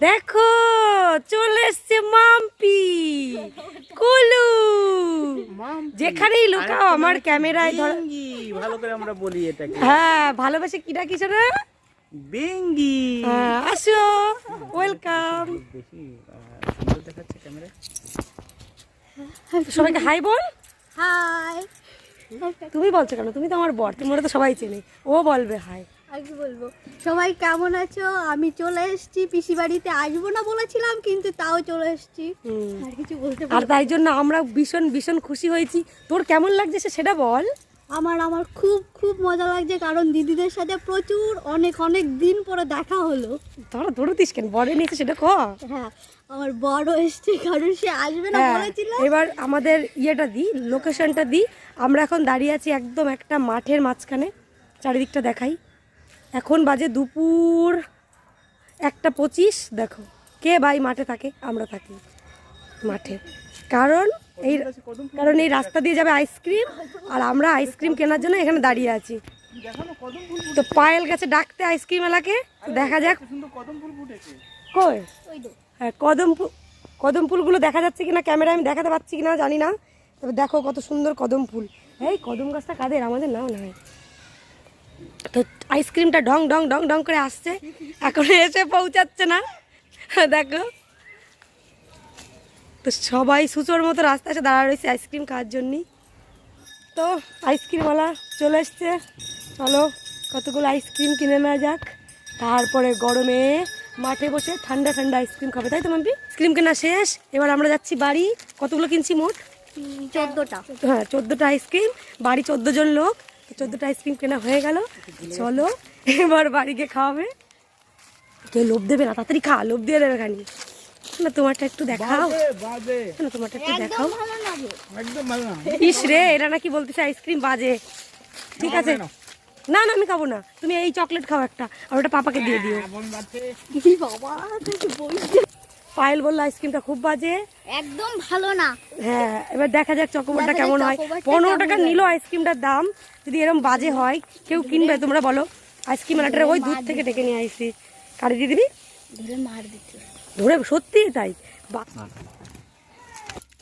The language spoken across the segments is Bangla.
দেখো চলে এসছে মাম্পি কুলু। যেখানেই লুকাও আমার ক্যামেরায় ধর। ভালো করে আমরা বলি এটাকে। হ্যাঁ ভালোবাসে কি ডাকিস না? বেঙ্গি। আসো, ওয়েলকাম। বেশি সুন্দর দেখাচ্ছে ক্যামেরায়। সবাইকে হাই বল। হাই। তুমি বলছো কেন? তুমি তো আমার বর, তোমার তো সবাই চেনে। ও বলবে হাই। আর কি বলবো, সবাই কেমন আছো? আমি চলে এসেছি পিসি বাড়িতে, আসবো না বলেছিলাম কিন্তু তাও চলে এসেছি। আর কিছু বলতে আর তাই জন্য আমরা ভীষণ ভীষণ খুশি হয়েছি। তোর কেমন লাগছে সেটা বল। আমার খুব খুব মজা লাগছে, কারণ দিদিদের সাথে প্রচুর অনেক দিন পরে দেখা হলো। তোরা দৌড়তিস কেন? বরে নিয়েছে সেটা ক। হ্যাঁ, আমার বড় এসছে, কারণ সে আসবে না বলেছিল। এবার আমাদের ইয়েটা দিই, লোকেশনটা দিই। আমরা এখন দাঁড়িয়ে আছি একদম একটা মাঠের মাঝখানে। চারিদিকটা দেখাই। এখন বাজে দুপুর 1:25। দেখো কে ভাই মাঠে থাকে? আমরা থাকি মাঠে। কারণ এই রাস্তা দিয়ে যাবে আইসক্রিম, আর আমরা আইসক্রিম কেনার জন্য এখানে দাঁড়িয়ে আছি। তো পায়েল গেছে ডাকতে আইসক্রিম এলাকে। দেখা যাক কই। হ্যাঁ, কদম ফুলগুলো দেখা যাচ্ছে কিনা ক্যামেরায় আমি দেখাতে পাচ্ছি কিনা জানি না। তবে দেখো কত সুন্দর কদম ফুল। এই কদম গাছটা কাদের? আমাদের নাও না। তো আইসক্রিমটা ঢং ঢং ঢং ঢং করে আসছে, এখন এসে পৌঁছাচ্ছে না। দেখো তো সবাই সুচোর মতো রাস্তায় এসে দাঁড়া রয়েছে আইসক্রিম খাওয়ার জন্যই। তো আইসক্রিমওয়ালা চলে এসছে। চলো কতগুলো আইসক্রিম কিনে নেওয়া যাক, তারপরে গরমে মাঠে বসে ঠান্ডা ঠান্ডা আইসক্রিম খাবে। তাই তো মাম্পি? আইসক্রিম কেনা শেষ, এবার আমরা যাচ্ছি বাড়ি। কতগুলো কিনছি মোট? 14টা। হ্যাঁ 14টা আইসক্রিম। বাড়ি 14 জন লোক, 14টা আইসক্রিম কেনা হয়ে গেল। চলো এবার বাড়ি গিয়ে খাওয়াবে। কেউ লোভ দেবে না, তাড়াতাড়ি খা, লোভ দিয়ে দেবে খানি না। তোমারটা একটু দেখাও না, তোমারটা একটু দেখাও। ইস রে, এরা নাকি বলতেছে আইসক্রিম বাজে। ঠিক আছে, না না আমি খাবো না। তুমি এই চকলেট খাও একটা, আর ওটা পাপাকে দিয়ে দিও। পায়েল বললো আইসক্রিমটা খুব বাজে, একদম ভালো না। হ্যাঁ এবার দেখা যাক চকোবারটা কেমন হয়। 15 টাকা নিল আইসক্রিমটার দাম। যদি এরকম বাজে হয় কেউ কিনবে? তোমরা বলো। আইসক্রিম আলাটারে ওই দুধ থেকে ডেকে নিয়ে আসছি। কারে দিয়ে দিবি? ধরে মার দিতে। ধরে? সত্যি তাই?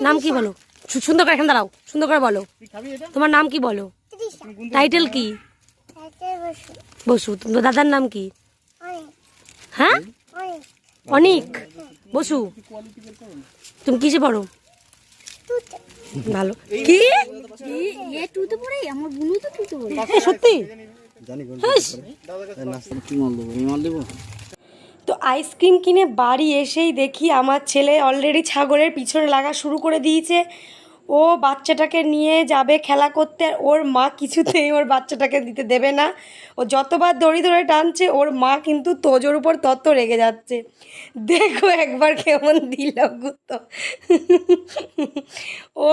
নাম কি বলো? সুন্দর করে এখানে দাঁড়াও, সুন্দর করে বলো। তোমার নাম কি বলো? টাইটেল কি? বসু। তোমার দাদার নাম কি? হ্যাঁ অনিক বসু। তুমি কিসে পড়ো? ভালো। কি টুতে পড়ে? আমার বুনু তো টুতে পড়ে। সত্যি? তো আইসক্রিম কিনে বাড়ি এসেই দেখি আমার ছেলে অলরেডি ছাগলের পিছনে লাগা শুরু করে দিয়েছে। ও বাচ্চাটাকে নিয়ে যাবে খেলা করতে, আর ওর মা কিছুতেই ওর বাচ্চাটাকে দিতে দেবে না। ও যতবার দড়ি ধরে টানছে ওর মা কিন্তু তোজোর উপর তত রেগে যাচ্ছে। দেখো একবার কেমন দিল গুতো। ও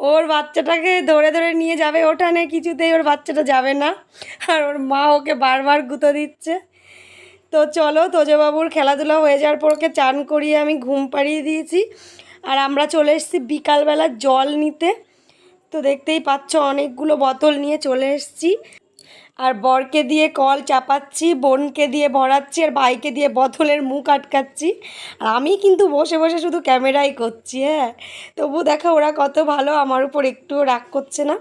ওর বাচ্চাটাকে ধরে ধরে নিয়ে যাবে ওঠানে, কিছুতেই ওর বাচ্চাটা যাবে না, আর ওর মা ওকে বারবার গুঁতো দিচ্ছে। তো চলো, তোজবাবুর খেলাধুলা হয়ে যাওয়ার পর ওকে চান করিয়ে আমি ঘুম পাড়িয়ে দিয়েছি। আর আমরা চলে এসেছি বিকালবেলা জল নিতে। তো দেখতেই পাচ্ছ অনেকগুলো বোতল নিয়ে চলে এসেছি। আর বরকে দিয়ে কল চাপাচ্ছি, বোনকে দিয়ে ভরাচ্ছি, আর ভাইকে দিয়ে বোতলের মুখ আটকাচ্ছি। আর আমি কিন্তু বসে বসে শুধু ক্যামেরাই করছি। হ্যাঁ তবু দেখো ওরা কত ভালো, আমার উপর একটুও রাগ করছে না।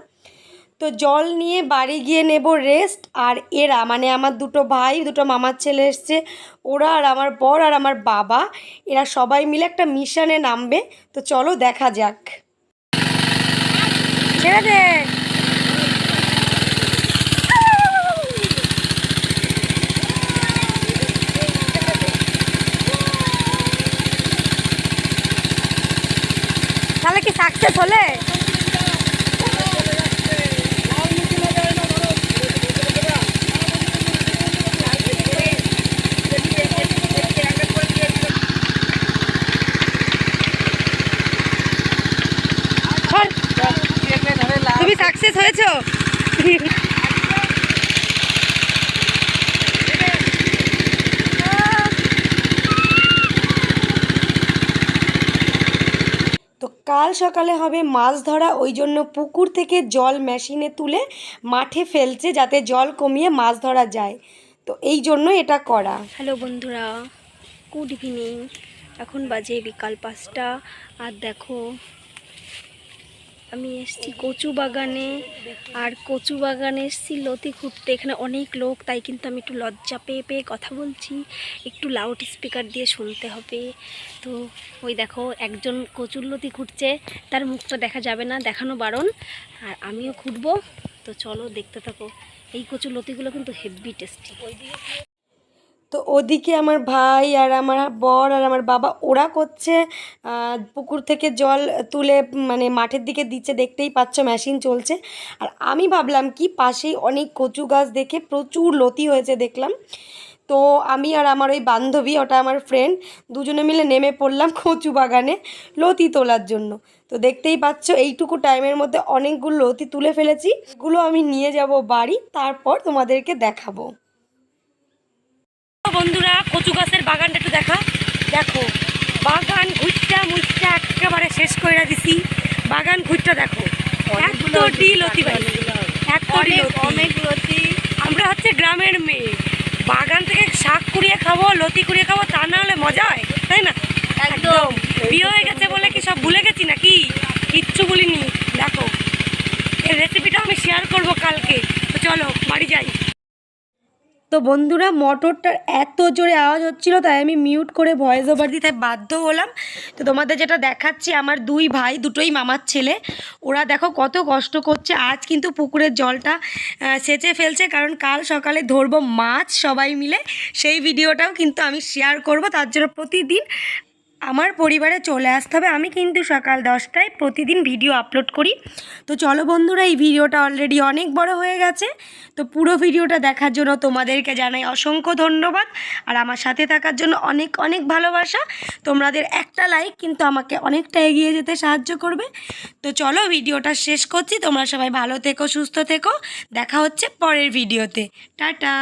তো জল নিয়ে বাড়ি গিয়ে নেব রেস্ট। আর এরা মানে আমার দুটো ভাই, দুটো মামার ছেলে এসছে, ওরা আর আমার বর আর আমার বাবা, এরা সবাই মিলে একটা মিশনে নামবে। তো চলো দেখা যাক। ছেড়ে দে। তাহলে কি সাকসেস হলে? তুমি সাকসেস হয়েছো? তো কাল সকালে হবে মাছ ধরা, ওই জন্য পুকুর থেকে জল মেশিনে তুলে মাঠে ফেলছে যাতে জল কমিয়ে মাছ ধরা যায়। তো এই জন্য এটা করা। হ্যালো বন্ধুরা, গুড ইভিনিং। এখন বাজে বিকাল 5টা। আর দেখো আমি এসেছি কচু বাগানে, আর কচু বাগানে এসেছি লতি খুঁড়তে। এখানে অনেক লোক, তাই কিন্তু আমি একটু লজ্জা পেয়ে পেয়ে কথা বলছি, একটু লাউড স্পিকার দিয়ে শুনতে হবে। তো ওই দেখো একজন কচুর লতি খুঁড়ছে, তার মুখটা দেখা যাবে না, দেখানো বারণ। আর আমিও খুঁড়বো, তো চলো দেখতে থাকো। এই কচুর লতিগুলো কিন্তু হেভি টেস্টি। তো ওদিকে আমার ভাই আর আমার বর আর আমার বাবা ওরা করছে পুকুর থেকে জল তুলে মানে মাঠের দিকে দিচ্ছে, দেখতেই পাচ্ছ মেশিন চলছে। আর আমি ভাবলাম কি পাশেই অনেক কচু গাছ দেখে প্রচুর লতি হয়েছে দেখলাম। তো আমি আর আমার ওই বান্ধবী, ওটা আমার ফ্রেন্ড, দুজনে মিলে নেমে পড়লাম কচু বাগানে লতি তোলার জন্য। তো দেখতেই পাচ্ছ এইটুকু টাইমের মধ্যে অনেকগুলো লতি তুলে ফেলেছি। এগুলো আমি নিয়ে যাব বাড়ি, তারপর তোমাদেরকে দেখাবো। বন্ধুরা কচু গাছের বাগানটা একটু দেখো বাগান ঘুরটা মুচটা একেবারে শেষ করে দিছি। বাগান ঘুরটা দেখো, এতটি লতি পাইছি, অনেক লতি। আমরা হচ্ছে গ্রামের মেয়ে, বাগান থেকে শাক কুড়িয়ে খাবো, লতি কুড়িয়ে খাবো, তা না হলে মজা হয়, তাই না? একদম। বিয়ে হয়ে গেছে বলে কি সব ভুলে গেছি নাকি? কিচ্ছু ভুলিনি। দেখো এই রেসিপিটা আমি শেয়ার করব কালকে। তো চলো বাড়ি যাই। তো বন্ধুরা মোটরটার এত জোরে আওয়াজ হচ্ছিল, তাই আমি মিউট করে ভয়েস ওভার দিতে বাধ্য হলাম। তো তোমাদের যেটা দেখাচ্ছি, আমার দুই ভাই, দুটোই মামার ছেলে, ওরা দেখো কত কষ্ট করছে। আজ কিন্তু পুকুরের জলটা সেচে ফেলছে, কারণ কাল সকালে ধরবো মাছ সবাই মিলে। সেই ভিডিওটাও কিন্তু আমি শেয়ার করব, তার জন্য প্রতিদিন আমার পরিবারে চলে আসতে হবে। আমি কিন্তু সকাল 10টায় প্রতিদিন ভিডিও আপলোড করি। তো চলো বন্ধুরা, এই ভিডিওটা অলরেডি অনেক বড় হয়ে গেছে। তো পুরো ভিডিওটা দেখার জন্য তোমাদেরকে জানাই অসংখ্য ধন্যবাদ, আর আমার সাথে থাকার জন্য অনেক অনেক ভালোবাসা। তোমাদের একটা লাইক কিন্তু আমাকে অনেকটা এগিয়ে যেতে সাহায্য করবে। তো চলো ভিডিওটা শেষ করছি। তোমরা সবাই ভালো থেকো, সুস্থ থেকো। দেখা হচ্ছে পরের ভিডিওতে। টাটা।